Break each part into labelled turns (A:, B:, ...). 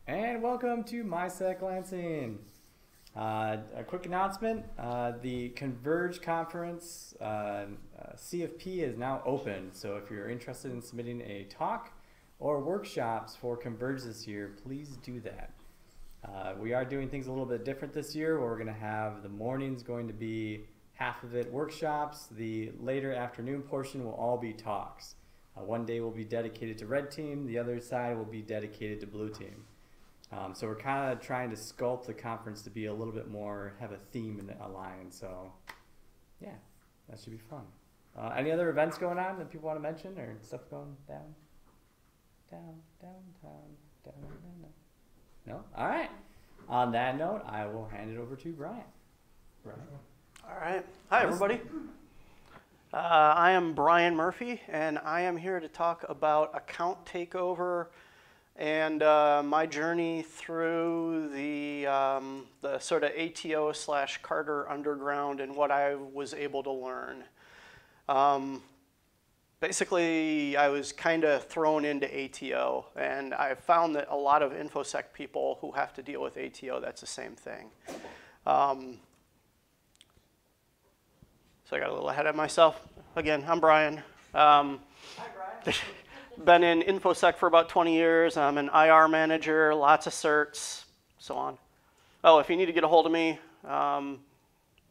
A: And welcome to MySec Lansing. A quick announcement, the Converge conference CFP is now open, so if you're interested in submitting a talk or workshops for Converge this year, please do that. We are doing things a little bit different this year, where we're going to have the mornings going to be half of it workshops, the later afternoon portion will all be talks. One day will be dedicated to red team, the other side will be dedicated to blue team. So we're kind of trying to sculpt the conference to be a little bit more, have a theme and align. So yeah, that should be fun. Any other events going on that people want to mention, or stuff going down? No? All right. On that note, I will hand it over to Bryan. Bryan.
B: All right. Hi, everybody. I am Bryan Murphy, and I am here to talk about account takeover and my journey through the sort of ATO / Carter underground and what I was able to learn. Basically, I was kind of thrown into ATO, and I found that a lot of infosec people who have to deal with ATO, that's the same thing. So I got a little ahead of myself. Again, I'm Bryan.
A: Hi, Bryan.
B: Been in infosec for about 20 years. I'm an IR manager, lots of certs, so on. Oh, if you need to get a hold of me,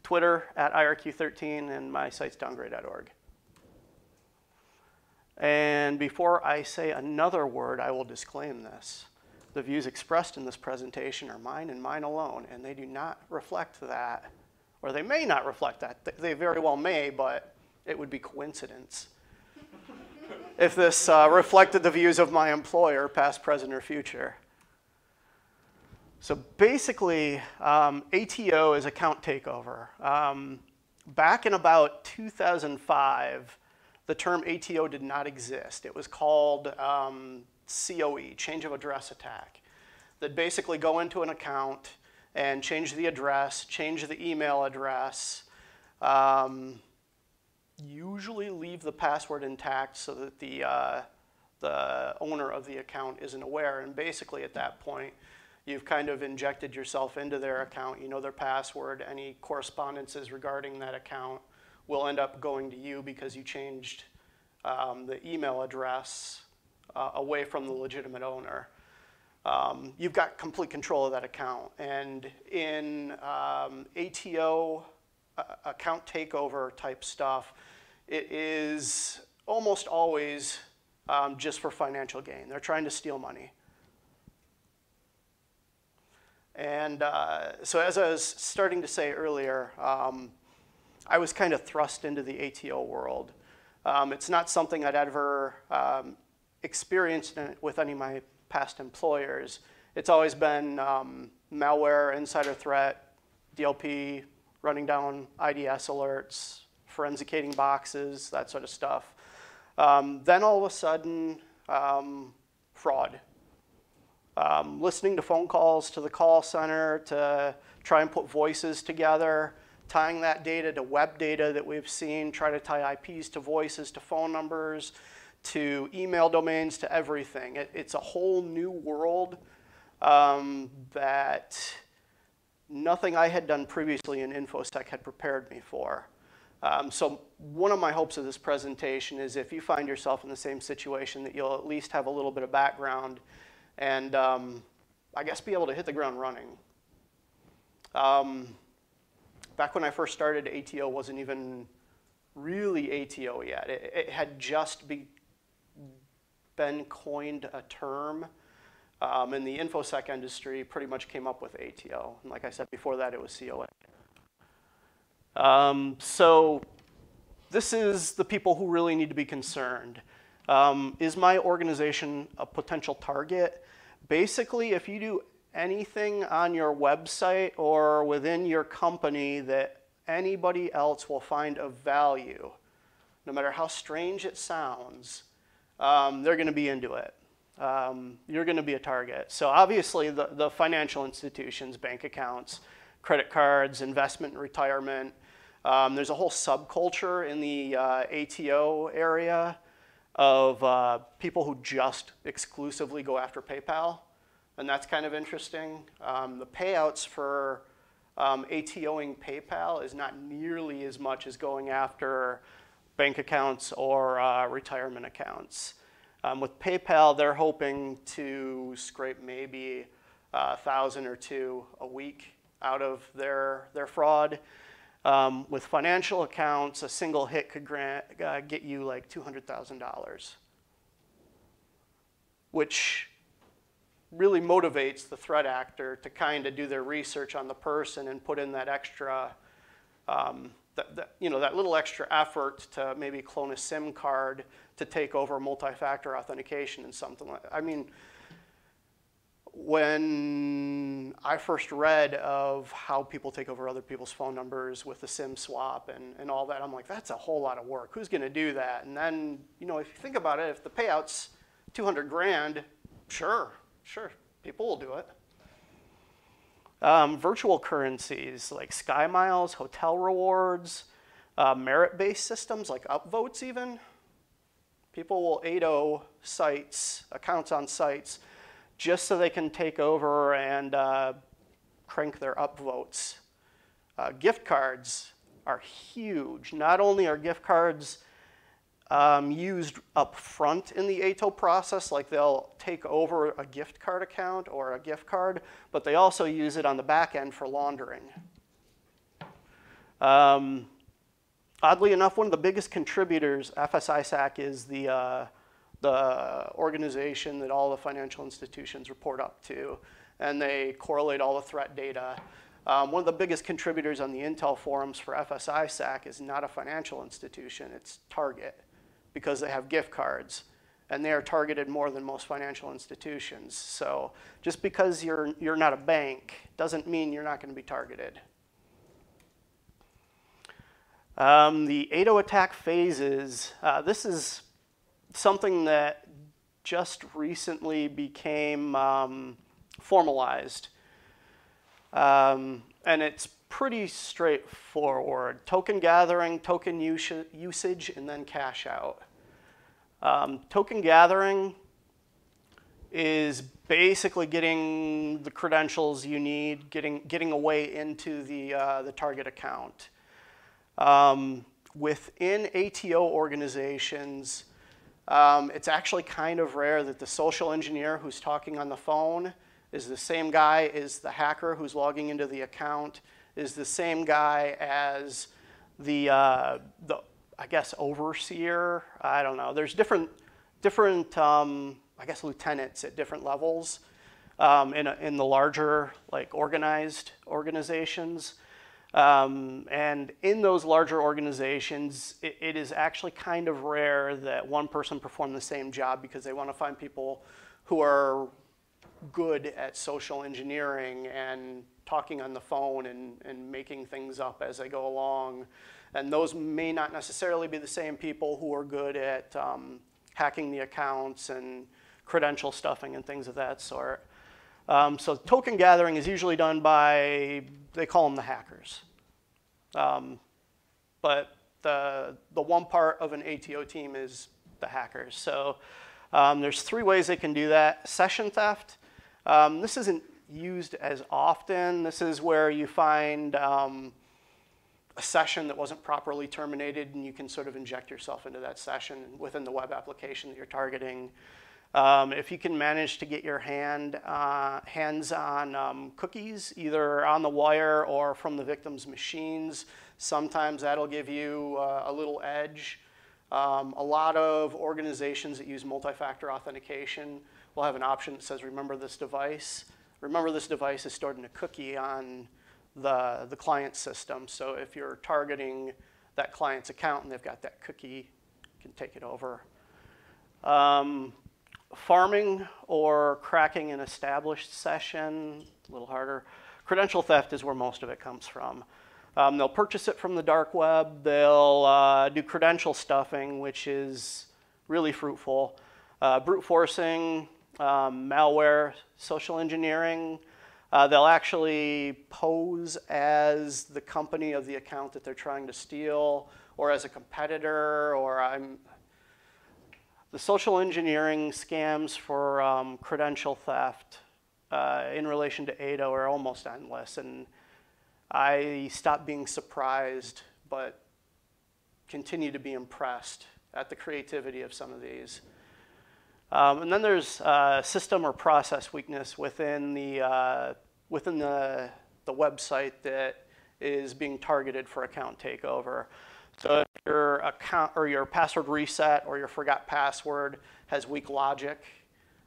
B: Twitter @IRQ13, and my site's downgrade.org. And before I say another word, I will disclaim this. The views expressed in this presentation are mine and mine alone, and they do not reflect that, or they may not reflect that. They very well may, but it would be coincidence if this reflected the views of my employer, past, present, or future. So basically, ATO is account takeover. Back in about 2005, the term ATO did not exist. It was called COE, change of address attack. That basically go into an account and change the address, change the email address, usually leave the password intact so that the owner of the account isn't aware. And basically at that point, you've kind of injected yourself into their account. You know their password. Any correspondences regarding that account will end up going to you because you changed the email address away from the legitimate owner. You've got complete control of that account. And in ATO account takeover type stuff, it is almost always just for financial gain. They're trying to steal money. And so as I was starting to say earlier, I was kind of thrust into the ATO world. It's not something I'd ever experienced with any of my past employers. It's always been malware, insider threat, DLP, running down IDS alerts, forensicating boxes, that sort of stuff. Then all of a sudden, fraud. Listening to phone calls to the call center to try and put voices together, tying that data to web data that we've seen, try to tie IPs to voices, to phone numbers, to email domains, to everything. It's a whole new world that nothing I had done previously in infosec had prepared me for. So one of my hopes of this presentation is if you find yourself in the same situation, that you'll at least have a little bit of background and I guess be able to hit the ground running. Back when I first started, ATO wasn't even really ATO yet. It had just been coined a term. And the infosec industry pretty much came up with ATO. And like I said, before that, it was COA. So this is the people who really need to be concerned. Is my organization a potential target? Basically, if you do anything on your website or within your company that anybody else will find of value, no matter how strange it sounds, they're going to be into it. You're going to be a target. So obviously the financial institutions, bank accounts, credit cards, investment and retirement. There's a whole subculture in the ATO area of people who just exclusively go after PayPal. and that's kind of interesting. The payouts for ATOing PayPal is not nearly as much as going after bank accounts or retirement accounts. With PayPal, they're hoping to scrape maybe 1,000 or 2 a week out of their fraud. With financial accounts, a single hit could get you like $200,000, which really motivates the threat actor to kind of do their research on the person and put in that extra, that little extra effort to maybe clone a SIM card to take over multi-factor authentication and something like that. I mean, when I first read of how people take over other people's phone numbers with the SIM swap and all that, I'm like, that's a whole lot of work. Who's going to do that? And then, if you think about it, if the payout's 200 grand, sure, people will do it. Virtual currencies like Sky Miles, hotel rewards, merit-based systems like upvotes even. People will ATO sites, accounts on sites, just so they can take over and crank their upvotes. Gift cards are huge. Not only are gift cards used up front in the ATO process, like they'll take over a gift card account or a gift card, but they also use it on the back end for laundering. Oddly enough, one of the biggest contributors, FSISAC, is the organization that all the financial institutions report up to, and they correlate all the threat data. One of the biggest contributors on the Intel forums for FSISAC is not a financial institution, it's Target, because they have gift cards, and they are targeted more than most financial institutions. So just because you're not a bank doesn't mean you're not going to be targeted. The ATO Attack Phases, this is something that just recently became formalized. And it's pretty straightforward. Token gathering, token usage, and then cash out. Token gathering is basically getting the credentials you need, getting a way into the target account. Within ATO organizations, it's actually kind of rare that the social engineer who's talking on the phone is the same guy as the hacker who's logging into the account, is the same guy as the I guess, overseer. I don't know. There's different I guess, lieutenants at different levels in the larger, like, organized organizations. And in those larger organizations, it is actually kind of rare that one person perform the same job because they want to find people who are good at social engineering and talking on the phone and making things up as they go along. And those may not necessarily be the same people who are good at hacking the accounts and credential stuffing and things of that sort. So token gathering is usually done by, they call them the hackers. But the one part of an ATO team is the hackers. So there's 3 ways they can do that. Session theft. This isn't used as often. This is where you find a session that wasn't properly terminated, and you can sort of inject yourself into that session within the web application that you're targeting. If you can manage to get your hands on cookies, either on the wire or from the victim's machines, sometimes that'll give you a little edge. A lot of organizations that use multi-factor authentication will have an option that says, remember this device. Remember this device is stored in a cookie on the client system. So if you're targeting that client's account and they've got that cookie, you can take it over. Farming or cracking an established session, a little harder. Credential theft is where most of it comes from. They'll purchase it from the dark web. They'll do credential stuffing, which is really fruitful. Brute forcing, malware, social engineering. They'll actually pose as the company of the account that they're trying to steal, or as a competitor, or the social engineering scams for credential theft in relation to ATO are almost endless, and I stopped being surprised, but continue to be impressed at the creativity of some of these. And then there's system or process weakness within the website that is being targeted for account takeover. So if your account or your password reset or your forgot password has weak logic,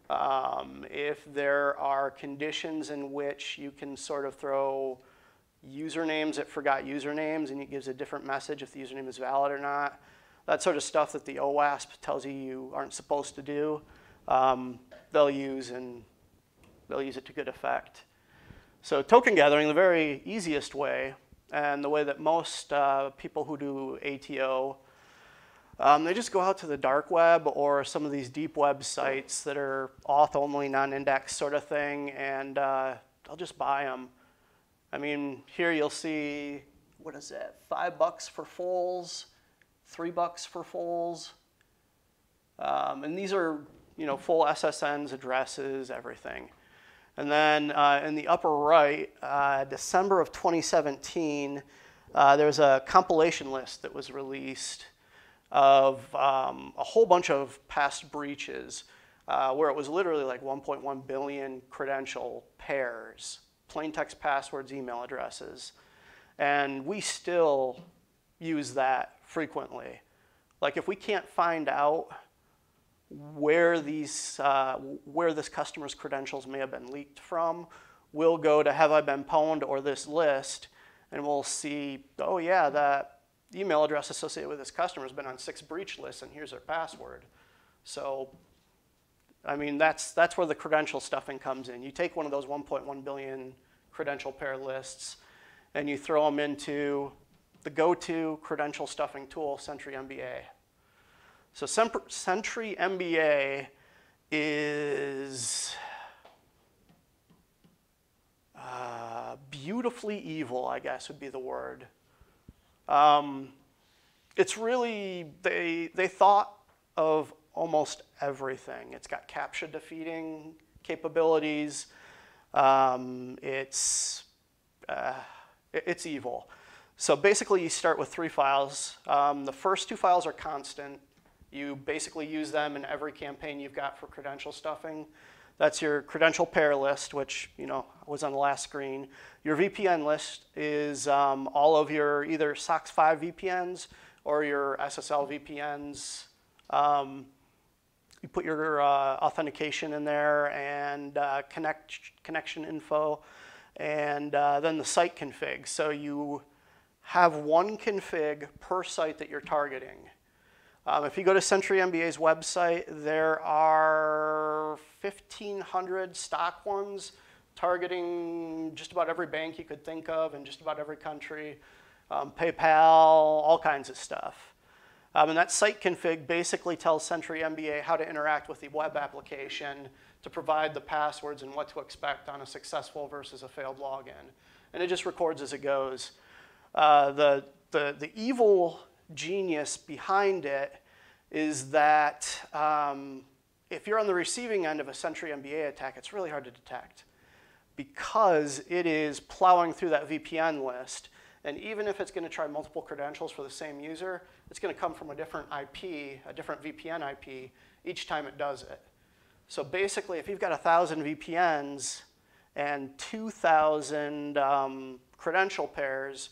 B: if there are conditions in which you can sort of throw usernames at forgot usernames and it gives a different message if the username is valid or not, that sort of stuff that the OWASP tells you you aren't supposed to do, they'll use it to good effect. So token gathering, the very easiest way, and the way that most people who do ATO, they just go out to the dark web or some of these deep web sites that are auth-only, non-index sort of thing, and they'll just buy them. I mean, here you'll see, what is that, $5 for fulls, $3 for fulls. And these are, full SSNs, addresses, everything. And then in the upper right, December of 2017, there's a compilation list that was released of a whole bunch of past breaches where it was literally like 1.1 billion credential pairs, plain text passwords, email addresses. And we still use that frequently. Like if we can't find out where this customer's credentials may have been leaked from, we'll go to have I been pwned or this list, and we'll see, oh yeah, that email address associated with this customer has been on 6 breach lists, and here's their password. So, I mean, that's where the credential stuffing comes in. You take one of those 1.1 billion credential pair lists, and you throw them into the go-to credential stuffing tool, Sentry MBA. So Sentry MBA is beautifully evil, I guess would be the word. It's really, they thought of almost everything. It's got CAPTCHA defeating capabilities. It's evil. So basically you start with 3 files. The first 2 files are constant. You basically use them in every campaign you've got for credential stuffing. That's your credential pair list, which was on the last screen. Your VPN list is all of your either SOC 5 VPNs or your SSL VPNs. You put your authentication in there and connection info, and then the site config. So you have 1 config per site that you're targeting. If you go to Sentry MBA's website, there are 1,500 stock ones targeting just about every bank you could think of in just about every country, PayPal, all kinds of stuff. And that site config basically tells Sentry MBA how to interact with the web application to provide the passwords and what to expect on a successful versus a failed login. And it just records as it goes. The evil genius behind it is that if you're on the receiving end of a Sentry MBA attack, it's really hard to detect because it is plowing through that VPN list. And even if it's going to try multiple credentials for the same user, it's going to come from a different IP, a different VPN IP, each time it does it. So basically, if you've got 1,000 VPNs and 2,000 credential pairs,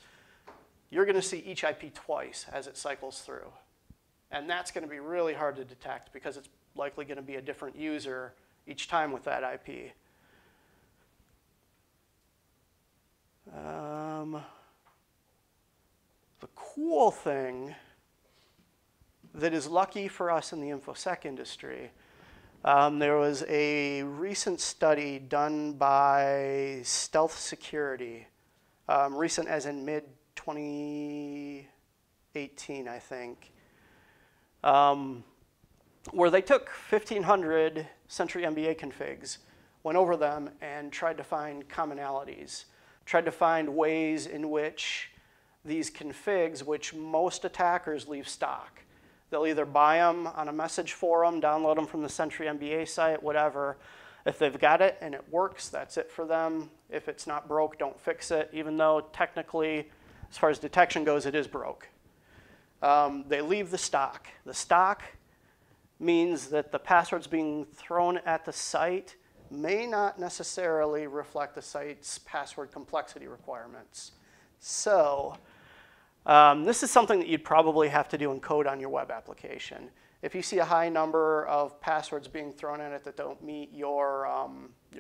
B: you're going to see each IP twice as it cycles through. And that's going to be really hard to detect because it's likely going to be a different user each time with that IP. The cool thing that is lucky for us in the infosec industry, there was a recent study done by Stealth Security, recent as in mid-2018, I think, where they took 1,500 Sentry MBA configs, went over them, and tried to find commonalities, tried to find ways in which these configs, which most attackers leave stock. They'll either buy them on a message forum, download them from the Sentry MBA site, whatever, If they've got it and it works, that's it for them. If it's not broke, don't fix it, even though technically, as far as detection goes, it is broke. They leave the stock. The stock means that the passwords being thrown at the site may not necessarily reflect the site's password complexity requirements. So this is something that you'd probably have to do in code on your web application. If you see a high number of passwords being thrown in it that don't meet your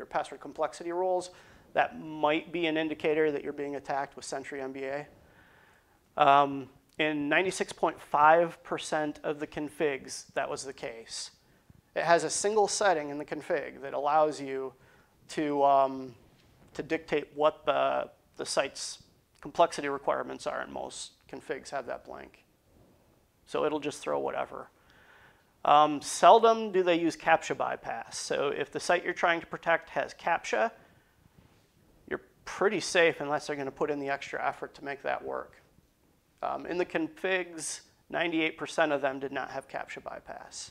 B: password complexity rules, that might be an indicator that you're being attacked with Sentry MBA. In 96.5% of the configs, that was the case. It has a single setting in the config that allows you to dictate what the site's complexity requirements are, and most configs have that blank. So it'll just throw whatever. Seldom do they use CAPTCHA bypass. So if the site you're trying to protect has CAPTCHA, you're pretty safe unless they're going to put in the extra effort to make that work. In the configs, 98% of them did not have CAPTCHA bypass.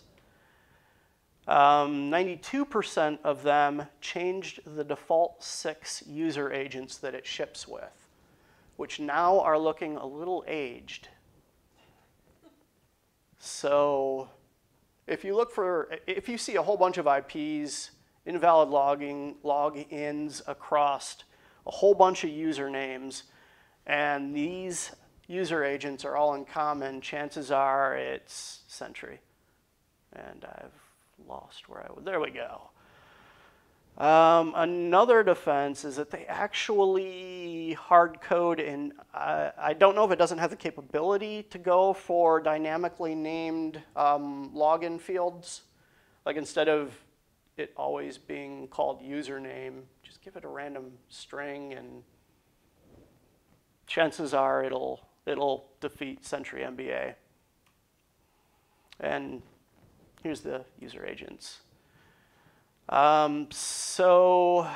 B: 92% of them changed the default 6 user agents that it ships with, which now are looking a little aged. So if you see a whole bunch of IPs, invalid logins across a whole bunch of usernames, and these user agents are all in common, chances are it's Sentry. And I've lost where I was. There we go. Another defense is that they actually hard code in, I don't know if it doesn't have the capability to go for dynamically named login fields. Like instead of it always being called username, just give it a random string and chances are it'll defeat Sentry MBA. And here's the user agents. So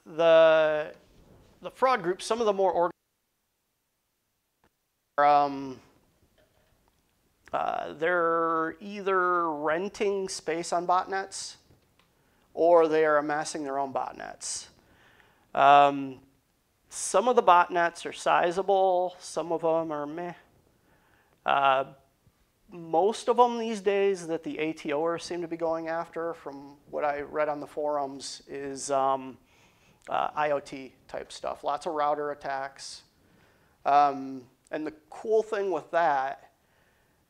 B: the fraud groups, some of the more they're either renting space on botnets or they are amassing their own botnets. Some of the botnets are sizable, some of them are meh. Most of them these days that the ATOers seem to be going after, from what I read on the forums, is IoT type stuff. Lots of router attacks. And the cool thing with that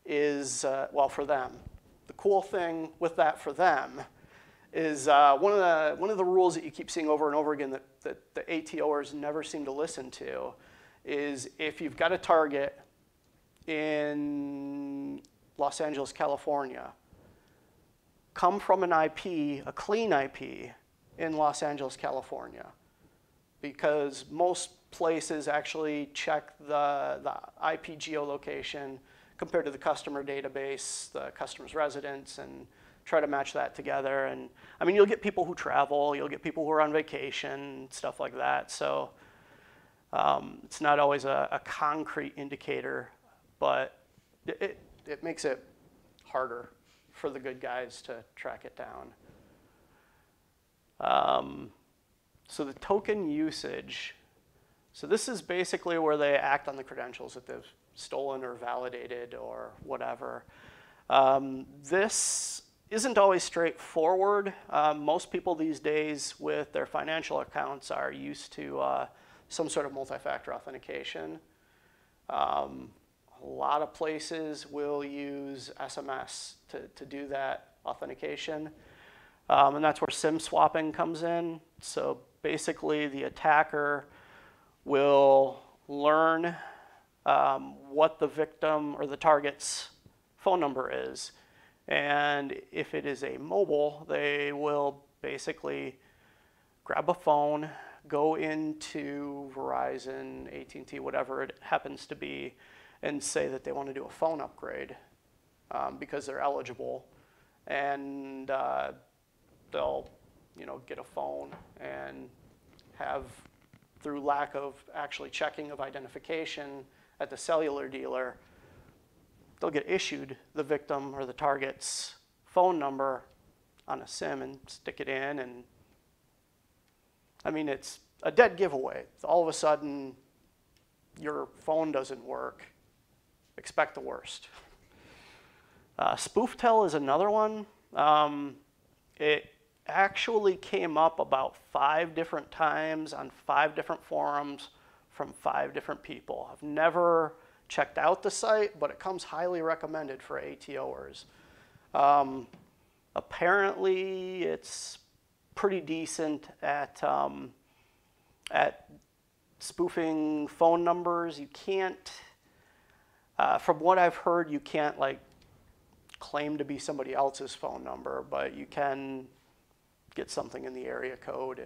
B: is, well, for them, the cool thing with that for them is one of the rules that you keep seeing over and over again that the ATOers never seem to listen to is if you've got a target in Los Angeles, California, come from an IP, a clean IP, in Los Angeles, California. Because most places actually check the IP geolocation compared to the customer database, the customer's residence, and try to match that together. And I mean, you'll get people who travel, you'll get people who are on vacation, stuff like that. So it's not always a concrete indicator, but it makes it harder for the good guys to track it down. So the token usage. So this is basically where they act on the credentials that they've stolen or validated or whatever. This isn't always straightforward. Most people these days with their financial accounts are used to some sort of multi-factor authentication. A lot of places will use SMS to do that authentication. And that's where SIM swapping comes in. So basically the attacker will learn what the victim or the target's phone number is. And if it is a mobile, they will basically grab a phone, go into Verizon, AT&T, whatever it happens to be, and say that they want to do a phone upgrade because they're eligible. And they'll get a phone and have, through lack of actually checking of identification at the cellular dealer, they'll get issued the victim or the target's phone number on a SIM and stick it in, and I mean, it's a dead giveaway. All of a sudden, your phone doesn't work. Expect the worst. SpoofTel is another one. It actually came up about 5 different times on 5 different forums from 5 different people. I've never checked out the site, but it comes highly recommended for ATOers. Apparently, it's pretty decent at spoofing phone numbers. You can't, from what I've heard, you can't like claim to be somebody else's phone number, but you can get something in the area code.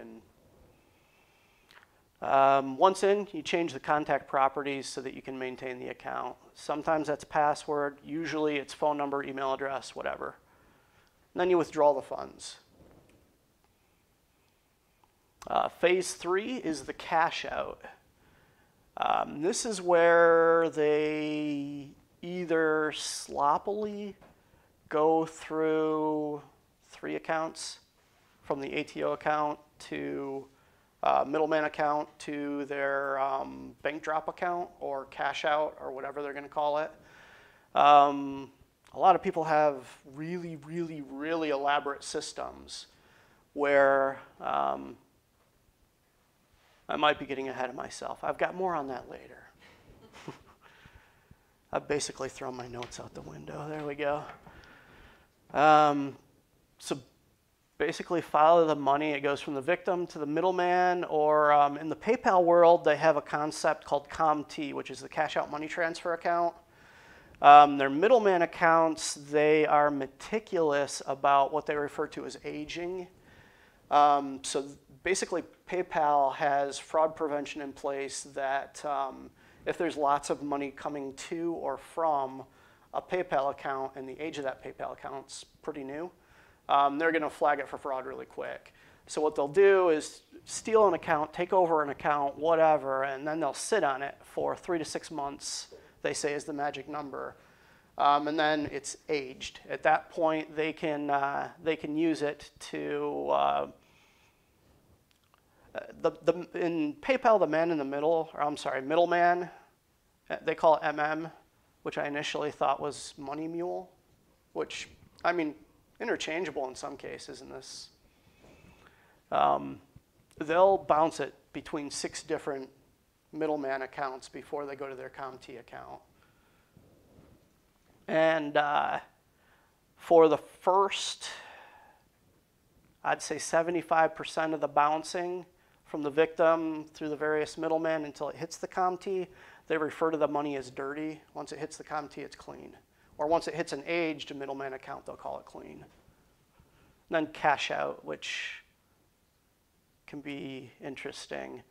B: And once in, you change the contact properties so that you can maintain the account. Sometimes that's password. Usually it's phone number, email address, whatever. And then you withdraw the funds. Phase 3 is the cash out. This is where they either sloppily go through 3 accounts, from the ATO account to middleman account to their bank drop account or cash out or whatever they're going to call it. A lot of people have really, really, really elaborate systems where I might be getting ahead of myself. I've got more on that later. I've basically thrown my notes out the window. There we go. So basically follow the money. It goes from the victim to the middleman, or in the PayPal world, they have a concept called COMT, which is the cash out money transfer account. Their middleman accounts, they are meticulous about what they refer to as aging. So basically, PayPal has fraud prevention in place that if there's lots of money coming to or from a PayPal account and the age of that PayPal account's pretty new, they're going to flag it for fraud really quick. So what they'll do is steal an account, take over an account, whatever, and then they'll sit on it for 3 to 6 months, they say is the magic number. And then it's aged. At that point, they can use it to in PayPal, the man in the middle, or I'm sorry, middleman, they call it MM, which I initially thought was money mule, which, I mean, interchangeable in some cases in this. They'll bounce it between 6 different middleman accounts before they go to their COMT account. And for the first, I'd say 75% of the bouncing from the victim through the various middlemen until it hits the COMT, they refer to the money as dirty. Once it hits the COMT, it's clean. Or once it hits an aged middleman account, they'll call it clean. And then cash out, which can be interesting.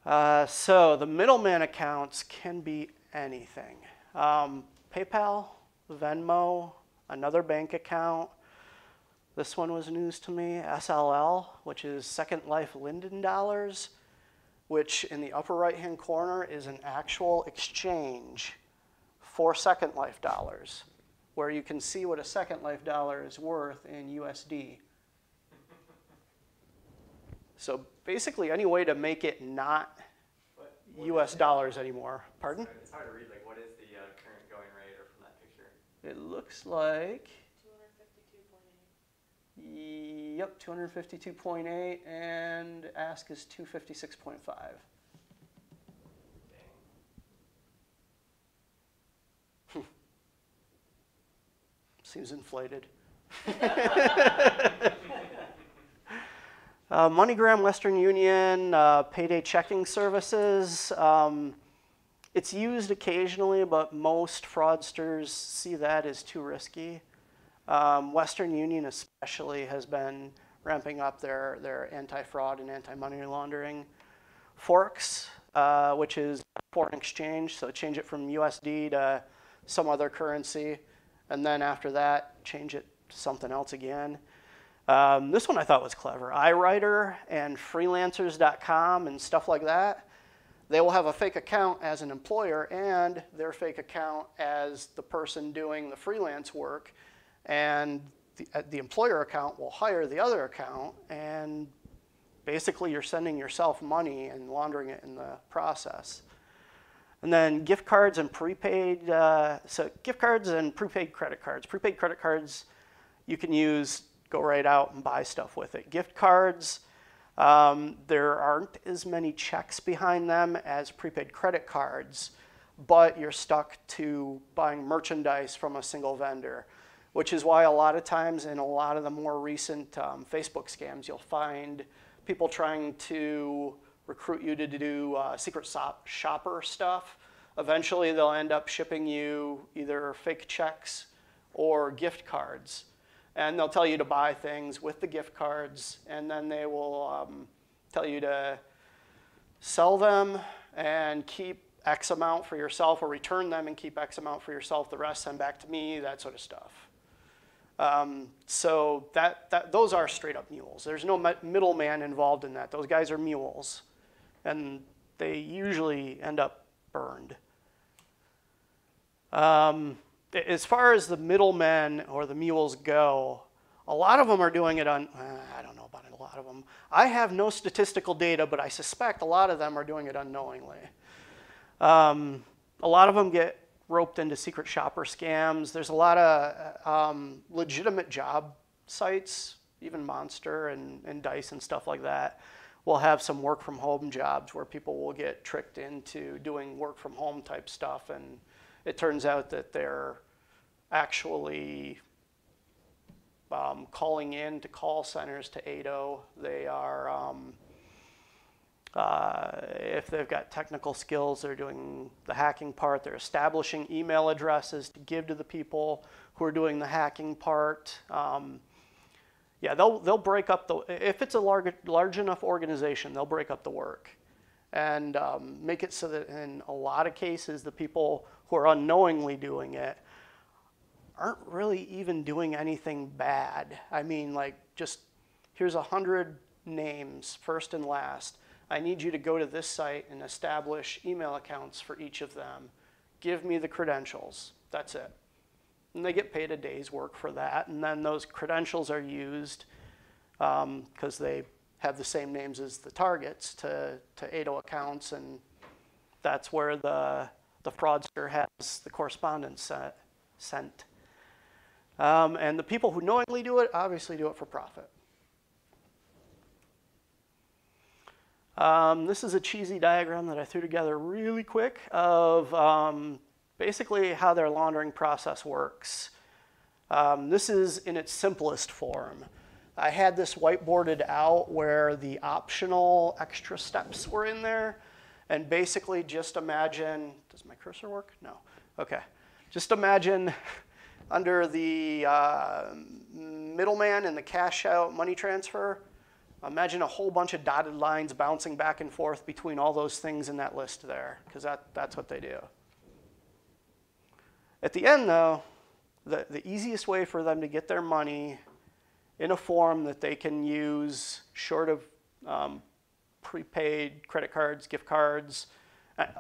B: So the middleman accounts can be anything. PayPal, Venmo, another bank account. This one was news to me. SLL, which is Second Life Linden dollars, which in the upper right-hand corner is an actual exchange for Second Life dollars, where you can see what a Second Life dollar is worth in USD. So basically, any way to make it not US dollars anymore. Pardon?
A: It's hard to read. Like, what is the current going rate or from that picture?
B: It looks like
C: 252.8.
B: Yep, 252.8, and ask is 256.5. Seems inflated. MoneyGram, Western Union, payday checking services. It's used occasionally, but most fraudsters see that as too risky. Western Union especially has been ramping up their anti-fraud and anti-money laundering. Forex, which is foreign exchange, so change it from USD to some other currency, and then after that, change it to something else again. This one I thought was clever. iWriter and freelancers.com and stuff like that, they will have a fake account as an employer and their fake account as the person doing the freelance work. And the employer account will hire the other account, and basically you're sending yourself money and laundering it in the process. And then gift cards and prepaid, so gift cards and prepaid credit cards. Prepaid credit cards you can use, go right out and buy stuff with it. Gift cards, there aren't as many checks behind them as prepaid credit cards, but you're stuck to buying merchandise from a single vendor, which is why a lot of times in a lot of the more recent Facebook scams, you'll find people trying to recruit you to do secret shopper stuff. Eventually, they'll end up shipping you either fake checks or gift cards. And they'll tell you to buy things with the gift cards, and then they will tell you to sell them and keep X amount for yourself, or return them and keep X amount for yourself, the rest send back to me, that sort of stuff. So those are straight up mules. There's no middleman involved in that. Those guys are mules, and they usually end up burned. As far as the middlemen or the mules go, a lot of them are doing it on, I don't know about a lot of them. I have no statistical data, but I suspect a lot of them are doing it unknowingly. A lot of them get roped into secret shopper scams. There's a lot of legitimate job sites, even Monster and Dice and stuff like that, will have some work from home jobs where people will get tricked into doing work from home type stuff, and it turns out that they're actually calling in to call centers to ATO. They are, if they've got technical skills, they're doing the hacking part. They're establishing email addresses to give to the people who are doing the hacking part. Yeah, they'll break up the, if it's a large enough organization, they'll break up the work and make it so that in a lot of cases, the people who are unknowingly doing it aren't really even doing anything bad. I mean, like, just here's 100 names, first and last. I need you to go to this site and establish email accounts for each of them. Give me the credentials. That's it. And they get paid a day's work for that. And then those credentials are used because they have the same names as the targets to ATO accounts, and that's where the fraudster has the correspondence sent. And the people who knowingly do it obviously do it for profit. This is a cheesy diagram that I threw together really quick of basically how their laundering process works. This is in its simplest form. I had this whiteboarded out where the optional extra steps were in there. And basically just imagine, does my cursor work? No. Okay. Just imagine under the middleman and the cash out money transfer, imagine a whole bunch of dotted lines bouncing back and forth between all those things in that list there, because that's what they do. At the end, though, the easiest way for them to get their money in a form that they can use short of prepaid credit cards, gift cards,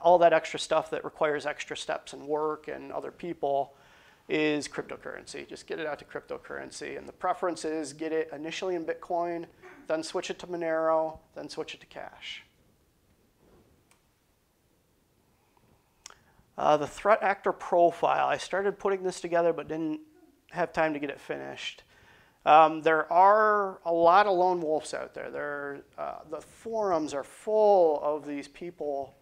B: all that extra stuff that requires extra steps and work and other people, is cryptocurrency. Just get it out to cryptocurrency. And the preference is get it initially in Bitcoin, then switch it to Monero, then switch it to cash. The threat actor profile. I started putting this together but didn't have time to get it finished. There are a lot of lone wolves out there. The forums are full of these people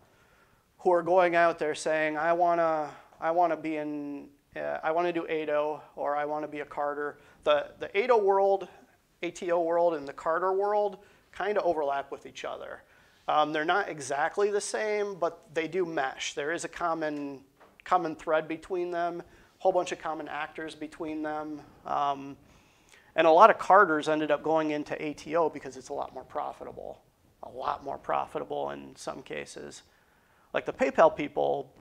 B: who are going out there saying, I want to be in, I want to do ATO, or I want to be a Carter. The ATO world, ATO world, and the Carter world kind of overlap with each other. They're not exactly the same, but they do mesh. There is a common thread between them, a whole bunch of common actors between them. And a lot of Carters ended up going into ATO because it's a lot more profitable in some cases. Like the PayPal people,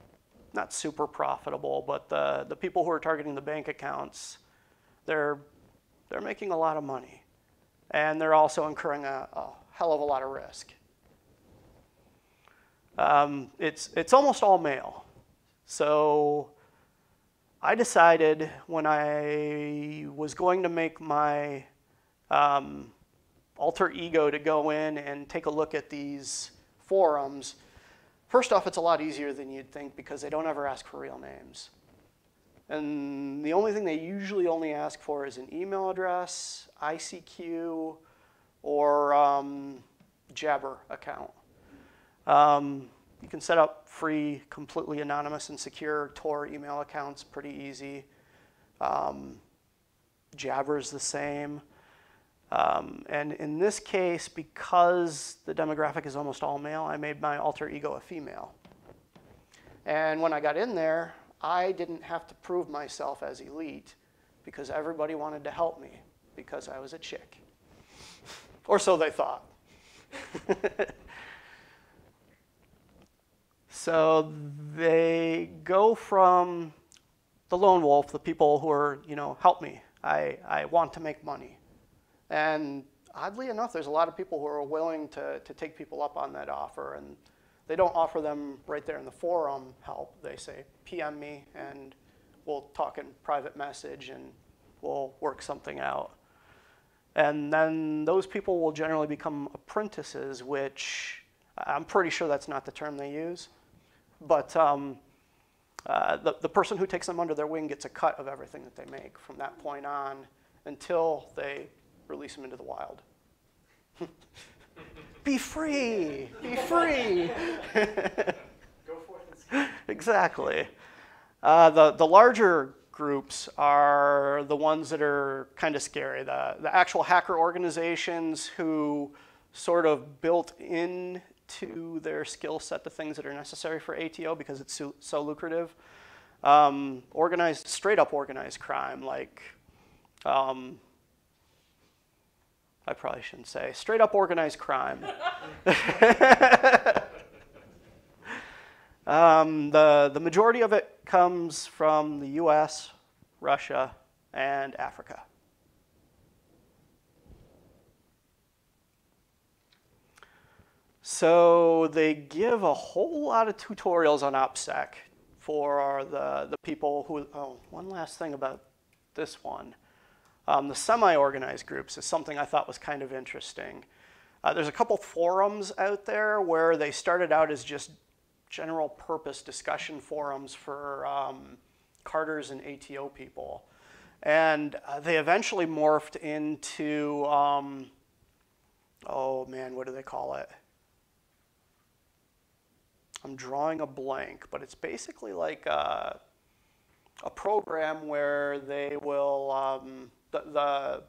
B: not super profitable, but the people who are targeting the bank accounts, they're making a lot of money. And they're also incurring a hell of a lot of risk. It's almost all male. So I decided when I was going to make my alter ego to go in and take a look at these forums, first off, it's a lot easier than you'd think because they don't ever ask for real names. And the only thing they usually only ask for is an email address, ICQ, or Jabber account. You can set up free, completely anonymous and secure Tor email accounts pretty easy. Jabber's the same. And in this case, because the demographic is almost all male, I made my alter ego a female. And when I got in there, I didn't have to prove myself as elite because everybody wanted to help me because I was a chick. Or so they thought. So they go from the lone wolf, the people who are, help me. I want to make money. And oddly enough, there's a lot of people who are willing to take people up on that offer. And they don't offer them right there in the forum help. They say, PM me, and we'll talk in private message, and we'll work something out. And then those people will generally become apprentices, which I'm pretty sure that's not the term they use. But the person who takes them under their wing gets a cut of everything that they make from that point on until they release them into the wild. Be free! Be free!
A: Go forth and see.
B: Exactly. The larger groups are the ones that are kind of scary. The actual hacker organizations who sort of built into their skill set the things that are necessary for ATO because it's so lucrative. Straight up organized crime, like, I probably shouldn't say, straight up organized crime. The majority of it comes from the US, Russia, and Africa. So they give a whole lot of tutorials on OPSEC for the people who, one last thing about this one. The semi-organized groups is something I thought was kind of interesting. There's a couple forums out there where they started out as just general purpose discussion forums for carters and ATO people. And they eventually morphed into, oh man, what do they call it? I'm drawing a blank, but it's basically like a program where they will, the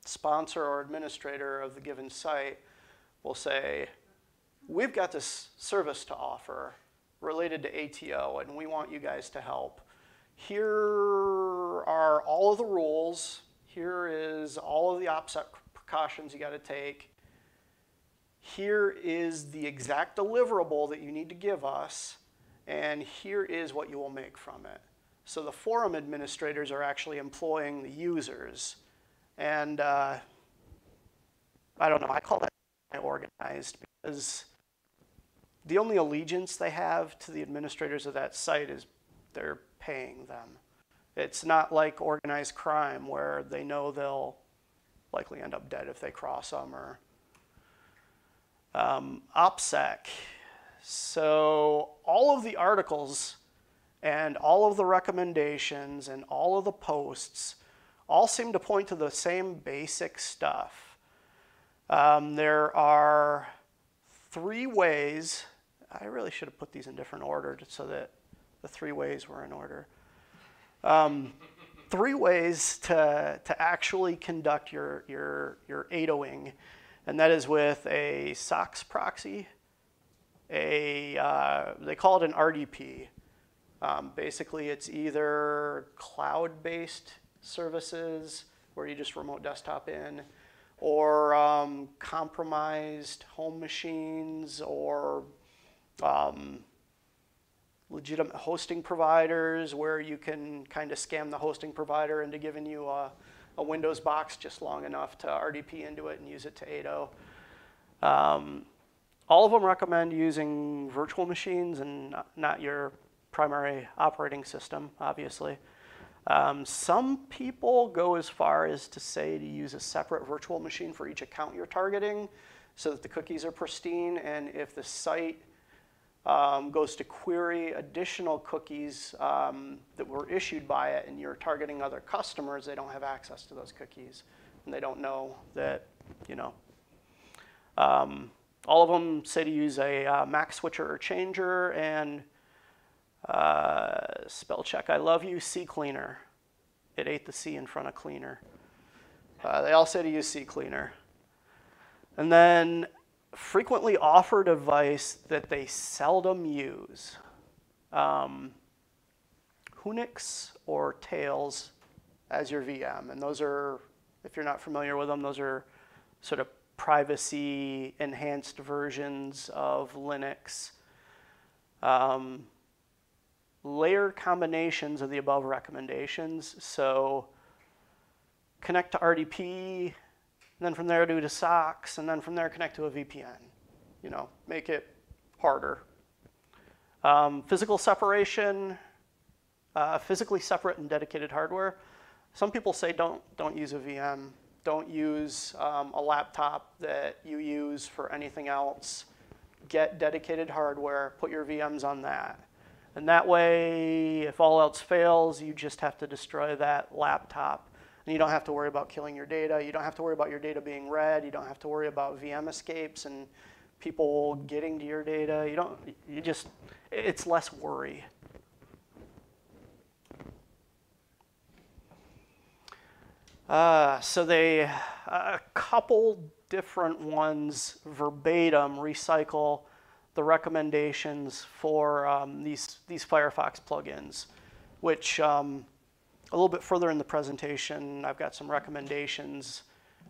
B: sponsor or administrator of the given site will say, we've got this service to offer related to ATO, and we want you guys to help. Here are all of the rules. Here is all of the OPSEC precautions you got to take. Here is the exact deliverable that you need to give us, and here is what you will make from it. So the forum administrators are actually employing the users. And I don't know, I call that organized because the only allegiance they have to the administrators of that site is they're paying them. It's not like organized crime where they know they'll likely end up dead if they cross them, or OPSEC. So all of the articles and all of the recommendations and all of the posts all seem to point to the same basic stuff. There are 3 ways. I really should have put these in different order so that the 3 ways were in order. 3 ways to actually conduct your ATOing, and that is with a SOX proxy. They call it an RDP. Basically, it's either cloud-based services where you just remote desktop in, or compromised home machines, or legitimate hosting providers where you can kind of scam the hosting provider into giving you a Windows box just long enough to RDP into it and use it to ATO. All of them recommend using virtual machines and not your primary operating system, obviously. Some people go as far as to say to use a separate virtual machine for each account you're targeting so that the cookies are pristine, and if the site goes to query additional cookies that were issued by it and you're targeting other customers, they don't have access to those cookies. And they don't know that, you know. All of them say to use a Mac switcher or changer, and spell check, I love you, CCleaner. It ate the C in front of cleaner. They all say to use CCleaner. And then frequently offered advice that they seldom use. Unix or Tails as your VM. And those are, if you're not familiar with them, those are sort of privacy enhanced versions of Linux. Layer combinations of the above recommendations. So connect to RDP, and then from there do to SOCKS, and then from there connect to a VPN. You know, make it harder. Physical separation, physically separate and dedicated hardware. Some people say don't use a VM. Don't use a laptop that you use for anything else. Get dedicated hardware, put your VMs on that. And that way, if all else fails, you just have to destroy that laptop. And you don't have to worry about killing your data. You don't have to worry about your data being read. You don't have to worry about VM escapes and people getting to your data. It's less worry. So they, a couple different ones verbatim recycle the recommendations for these Firefox plugins, which a little bit further in the presentation, I've got some recommendations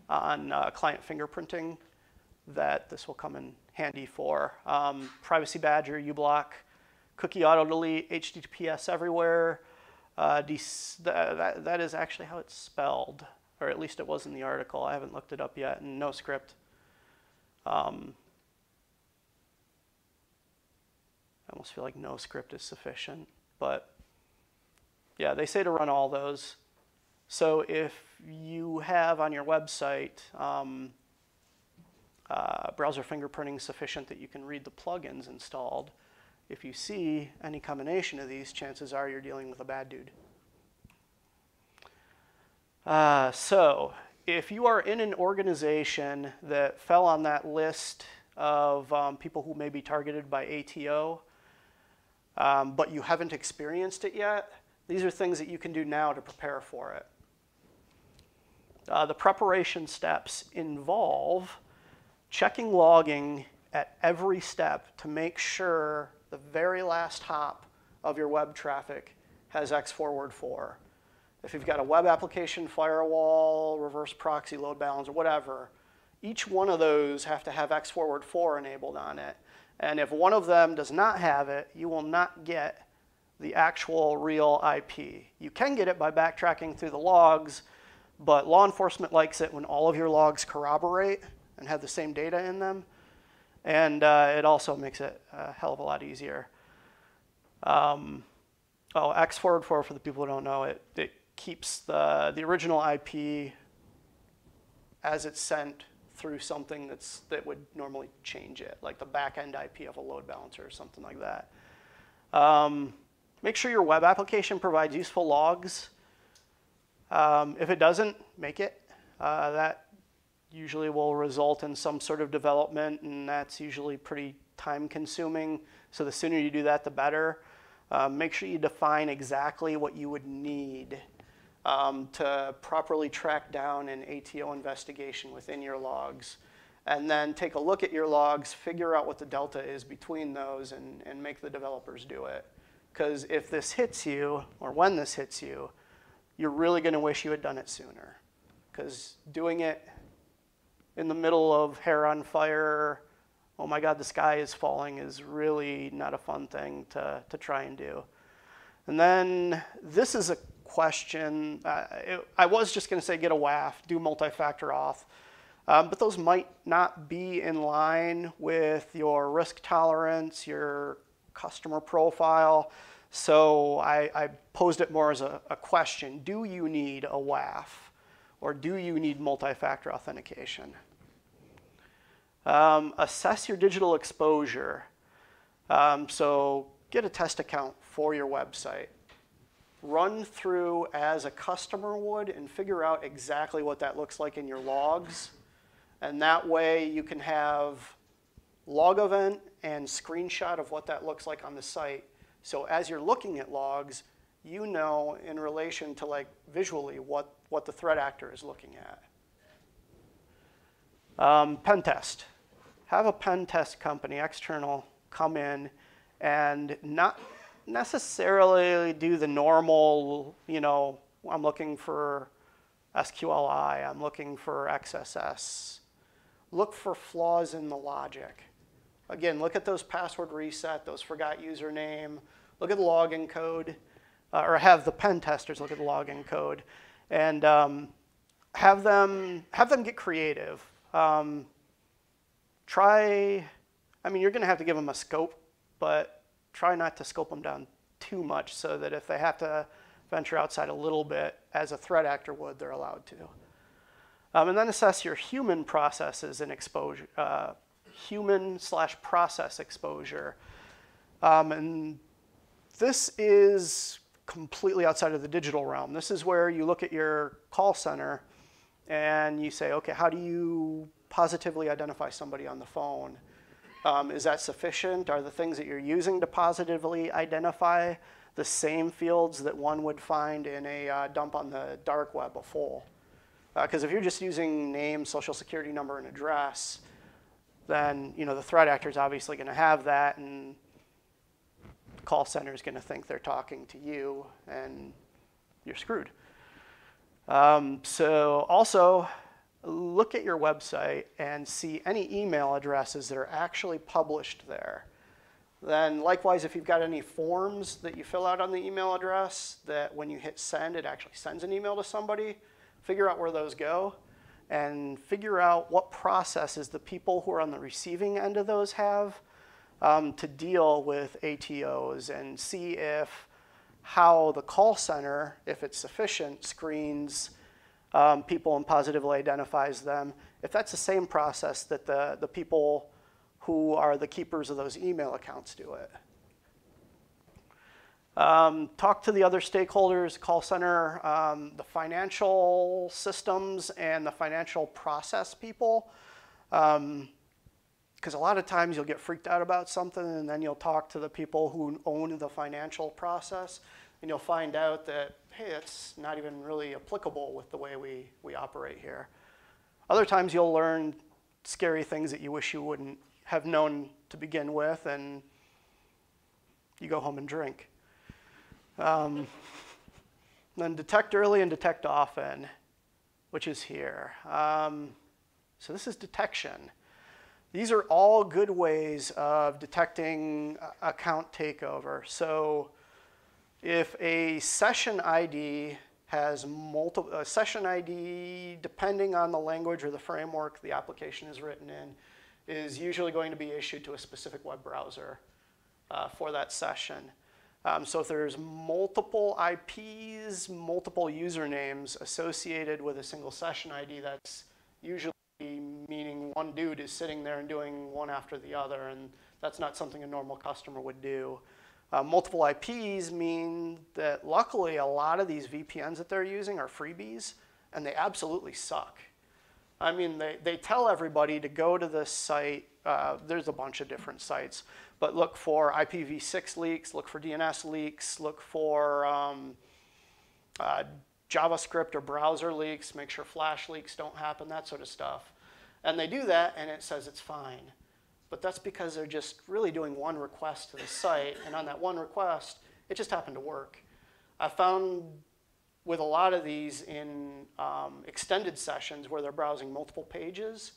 B: on client fingerprinting that this will come in handy for. Privacy Badger, uBlock, cookie auto delete, HTTPS everywhere. That is actually how it's spelled, or at least it was in the article. I haven't looked it up yet. And no script. I almost feel like no script is sufficient, but yeah, they say to run all those. So if you have on your website browser fingerprinting sufficient that you can read the plugins installed, if you see any combination of these, chances are you're dealing with a bad dude. So if you are in an organization that fell on that list of people who may be targeted by ATO, but you haven't experienced it yet, these are things that you can do now to prepare for it. The preparation steps involve checking logging at every step to make sure the very last hop of your web traffic has X-Forward 4. If you've got a web application firewall, reverse proxy, load balancer, whatever, each one of those have to have X-Forward 4 enabled on it. And if one of them does not have it, you will not get the actual real IP. You can get it by backtracking through the logs, but law enforcement likes it when all of your logs corroborate and have the same data in them. And it also makes it a hell of a lot easier. X-Forward 4, for the people who don't know, it keeps the original IP as it's sent through something that would normally change it, like the back-end IP of a load balancer or something like that. Make sure your web application provides useful logs. If it doesn't, make it. That usually will result in some sort of development, and that's usually pretty time-consuming. So the sooner you do that, the better. Make sure you define exactly what you would need to properly track down an ATO investigation within your logs. And then take a look at your logs, figure out what the delta is between those, and make the developers do it. Because if this hits you, or when this hits you, you're really going to wish you had done it sooner. Because doing it in the middle of hair on fire, oh my God, the sky is falling, is really not a fun thing to try and do. And then this is a question. I was just going to say get a WAF, do multi-factor auth. But those might not be in line with your risk tolerance, your customer profile. So I posed it more as a question. Do you need a WAF? Or do you need multi-factor authentication? Assess your digital exposure. So get a test account for your website. Run through as a customer would and figure out exactly what that looks like in your logs. And that way you can have log event and screenshot of what that looks like on the site. So as you're looking at logs, you know in relation to like visually what the threat actor is looking at. Pen test. Have a pen test company, external, come in and not necessarily do the normal, you know, I'm looking for SQLI, I'm looking for XSS. Look for flaws in the logic. Again, look at those password reset, those forgot username, look at the login code, or have the pen testers look at the login code, and have them get creative. Try, I mean, you're going to have to give them a scope, but try not to scope them down too much so that if they have to venture outside a little bit, as a threat actor would, they're allowed to. And then assess your human processes and exposure, human/process exposure. And this is completely outside of the digital realm. This is where you look at your call center and you say, okay, how do you positively identify somebody on the phone? Is that sufficient? Are the things that you're using to positively identify the same fields that one would find in a dump on the dark web, a full? Because if you're just using name, social security number, and address, then you know the threat actor is obviously going to have that, and the call center is going to think they're talking to you, and you're screwed. So also, look at your website and see any email addresses that are actually published there. Then likewise, if you've got any forms that you fill out on the email address that when you hit send, it actually sends an email to somebody, figure out where those go and figure out what processes the people who are on the receiving end of those have to deal with ATOs, and see if how the call center, if it's sufficient, screens people and positively identifies them, if that's the same process that the people who are the keepers of those email accounts do it. Talk to the other stakeholders, call center, the financial systems, and the financial process people. Because a lot of times you'll get freaked out about something, and then you'll talk to the people who own the financial process, and you'll find out that, hey, it's not even really applicable with the way we operate here. Other times you'll learn scary things that you wish you wouldn't have known to begin with, and you go home and drink. Then detect early and detect often, which is here. So this is detection. These are all good ways of detecting account takeover. So if a session ID has multiple, session ID, depending on the language or the framework the application is written in, is usually going to be issued to a specific web browser for that session. So if there's multiple IPs, multiple usernames associated with a single session ID, that's usually meaning one dude is sitting there and doing one after the other, and that's not something a normal customer would do. Multiple IPs mean that luckily a lot of these VPNs that they're using are freebies, and they absolutely suck. I mean, they tell everybody to go to this site. There's a bunch of different sites, but look for IPv6 leaks, look for DNS leaks, look for JavaScript or browser leaks, make sure flash leaks don't happen, that sort of stuff. And they do that, and it says it's fine. But that's because they're just really doing one request to the site, and on that one request, it just happened to work. I found with a lot of these in extended sessions where they're browsing multiple pages,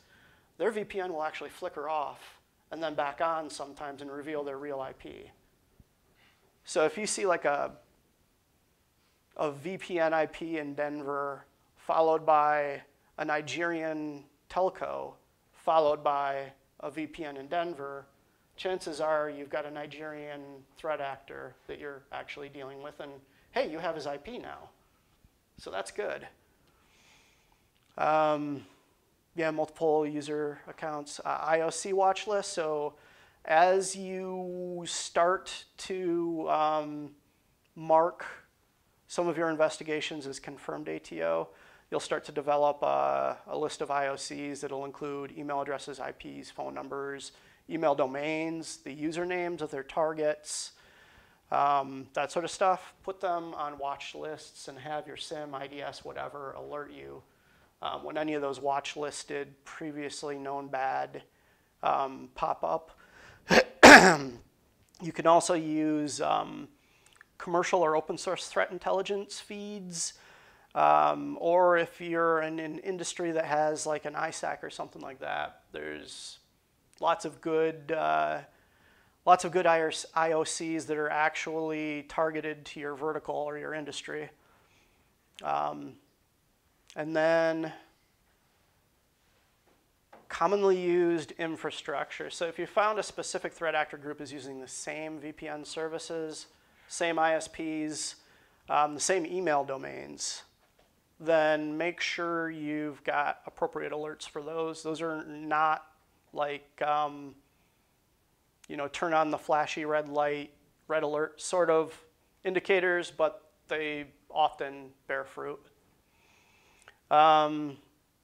B: their VPN will actually flicker off and then back on sometimes and reveal their real IP. So if you see like a VPN IP in Denver followed by a Nigerian telco followed by a VPN in Denver, chances are you've got a Nigerian threat actor that you're actually dealing with, and hey, you have his IP now. So that's good. Yeah, multiple user accounts, IOC watch list. So as you start to mark some of your investigations as confirmed ATO, you'll start to develop a list of IOCs that'll include email addresses, IPs, phone numbers, email domains, the usernames of their targets, that sort of stuff. Put them on watch lists and have your SIM, IDS, whatever, alert you when any of those watch listed, previously known bad pop up. You can also use commercial or open source threat intelligence feeds, or if you're in an industry that has like an ISAC or something like that, there's lots of good IOCs that are actually targeted to your vertical or your industry. And then commonly used infrastructure. So if you found a specific threat actor group is using the same VPN services, same ISPs, the same email domains, then make sure you've got appropriate alerts for those. Those are not like, turn on the flashy red light, red alert sort of indicators, but they often bear fruit.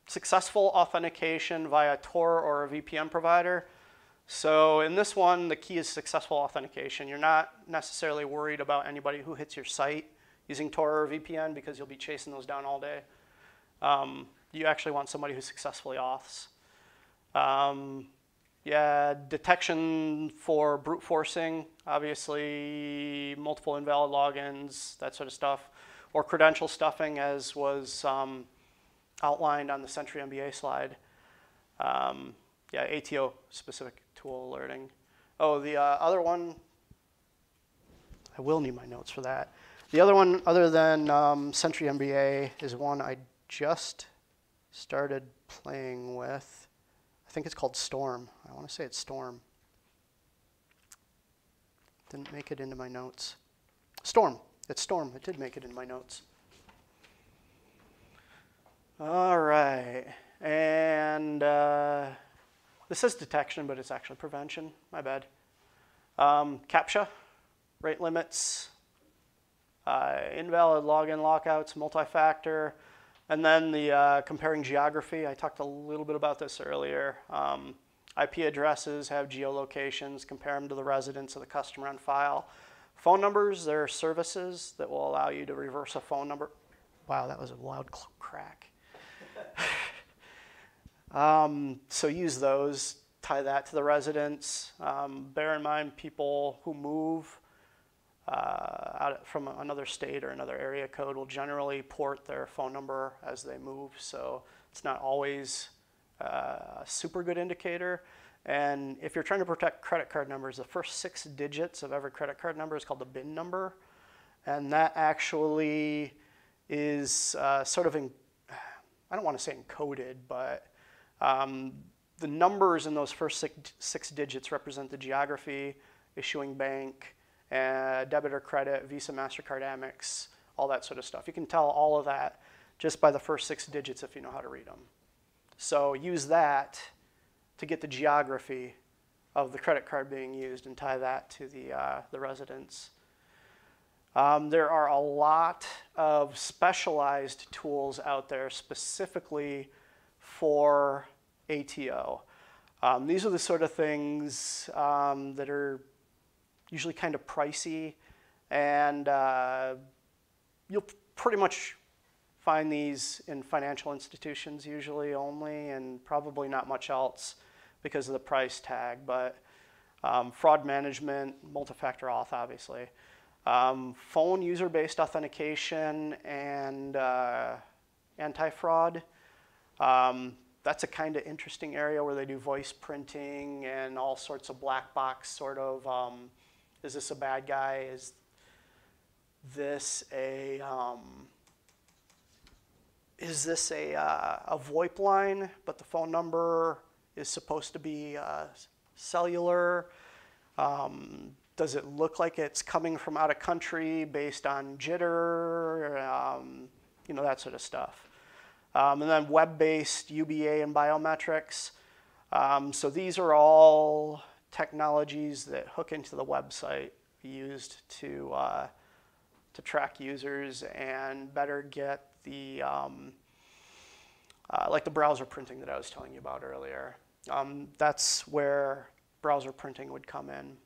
B: Successful authentication via Tor or a VPN provider. So in this one, the key is successful authentication. You're not necessarily worried about anybody who hits your site using Tor or VPN because you'll be chasing those down all day. You actually want somebody who successfully auths. Yeah, detection for brute forcing, obviously multiple invalid logins, that sort of stuff, or credential stuffing as was outlined on the Sentry MBA slide. Yeah, ATO specific tool alerting. Oh, the other one, I will need my notes for that. The other one, other than Sentry MBA, is one I just started playing with. I think it's called Storm. I want to say it's Storm. Didn't make it into my notes. Storm. It's Storm. It did make it into my notes. All right. And this is detection, but it's actually prevention. My bad. CAPTCHA, rate limits, invalid login lockouts, multi-factor, and then the comparing geography. I talked a little bit about this earlier. IP addresses have geolocations, compare them to the residence of the customer on file. Phone numbers, there are services that will allow you to reverse a phone number. Wow, that was a loud crack. So use those, tie that to the residence. Bear in mind people who move out from another state or another area code will generally port their phone number as they move, so it's not always a super good indicator. And if you're trying to protect credit card numbers, the first 6 digits of every credit card number is called the BIN number, and that actually is sort of, I don't want to say encoded, but the numbers in those first six digits represent the geography, issuing bank, debit or credit, Visa, MasterCard, Amex, all that sort of stuff. You can tell all of that just by the first 6 digits if you know how to read them. So use that to get the geography of the credit card being used and tie that to the residence. There are a lot of specialized tools out there specifically for ATO. These are the sort of things that are usually kind of pricey, and you'll pretty much find these in financial institutions usually only, and probably not much else because of the price tag, but fraud management, multi-factor auth obviously. Phone user-based authentication and anti-fraud. That's a kind of interesting area where they do voice printing and all sorts of black box sort of, is this a bad guy? Is this a VoIP line, but the phone number is supposed to be cellular? Does it look like it's coming from out of country based on jitter? You know, that sort of stuff. And then web-based UBA and biometrics. So these are all technologies that hook into the website used to track users and better get the like the browser printing that I was telling you about earlier. That's where browser printing would come in.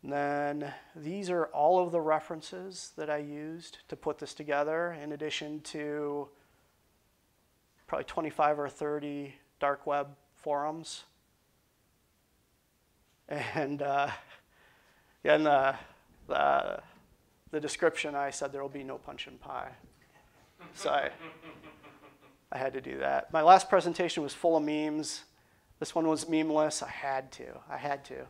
B: And then these are all of the references that I used to put this together, in addition to probably 25 or 30 dark web forums. And in the description, I said there will be no punch and pie. So I had to do that. My last presentation was full of memes. This one was memeless. I had to.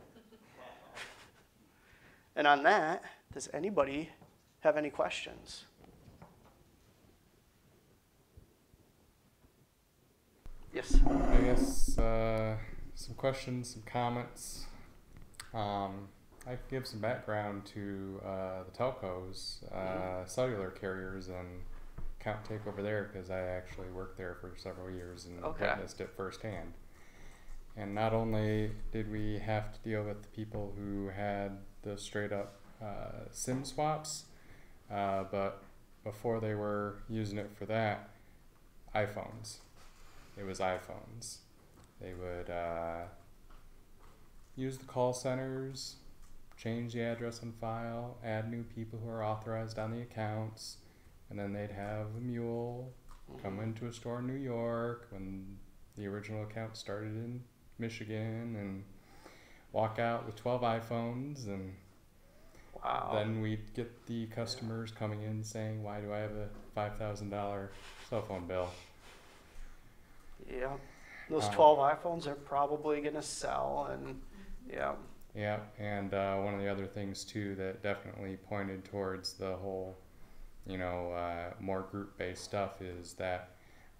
B: And on that, does anybody have any questions? Yes?
C: I guess some questions, some comments. I can give some background to the telcos, cellular carriers, and account takeover there, because I actually worked there for several years and witnessed it firsthand. And not only did we have to deal with the people who had the straight up SIM swaps, but before they were using it for that, iPhones. It was iPhones. They would use the call centers, change the address on file, add new people who are authorized on the accounts, and then they'd have a mule come into a store in New York when the original account started in Michigan and walk out with 12 iPhones, and then we'd get the customers coming in saying, why do I have a $5,000 cell phone bill?
B: Yeah, those 12 iPhones are probably going to sell, and
C: Yeah, and one of the other things too that definitely pointed towards the whole, more group-based stuff is that,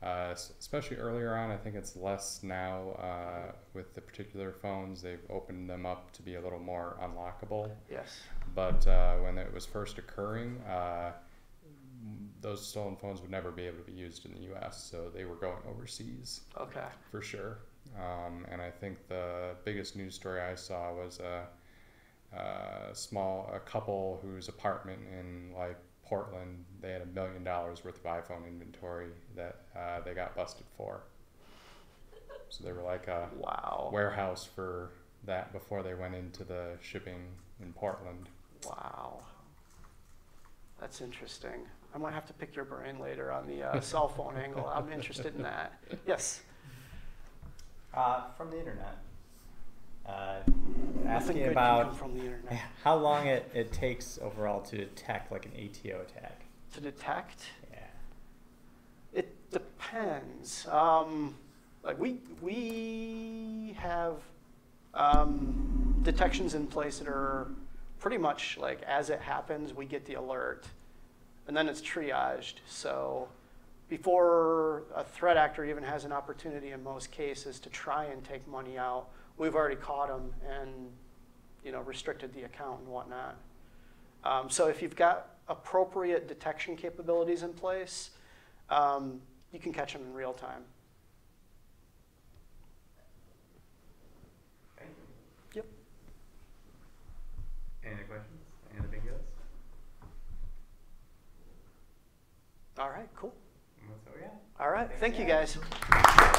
C: especially earlier on, I think it's less now with the particular phones. They've opened them up to be a little more unlockable.
B: Yes.
C: But when it was first occurring, those stolen phones would never be able to be used in the U.S., so they were going overseas.
B: Okay.
C: For sure. And I think the biggest news story I saw was a couple whose apartment in Portland, they had $1 million worth of iPhone inventory that they got busted for. So they were like a warehouse for that before they went into the shipping in Portland.
B: Wow. That's interesting. I might have to pick your brain later on the cell phone angle. I'm interested in that. Yes?
A: From the internet.
B: Nothing
A: Asking
B: good
A: about
B: can come from the internet.
A: how long it takes overall to detect like an ATO attack.
B: To detect?
A: Yeah.
B: It depends. We have detections in place that are pretty much like as it happens, we get the alert, and then it's triaged. So before a threat actor even has an opportunity in most cases to try and take money out, we've already caught them and restricted the account and whatnot. So if you've got appropriate detection capabilities in place, you can catch them in real time.
A: Thank you.
B: Yep.
A: Any other questions? Any other bingos?
B: All right, cool.
A: That's what we got.
B: All right,
A: Thanks,
B: thank you
A: guys.
B: guys.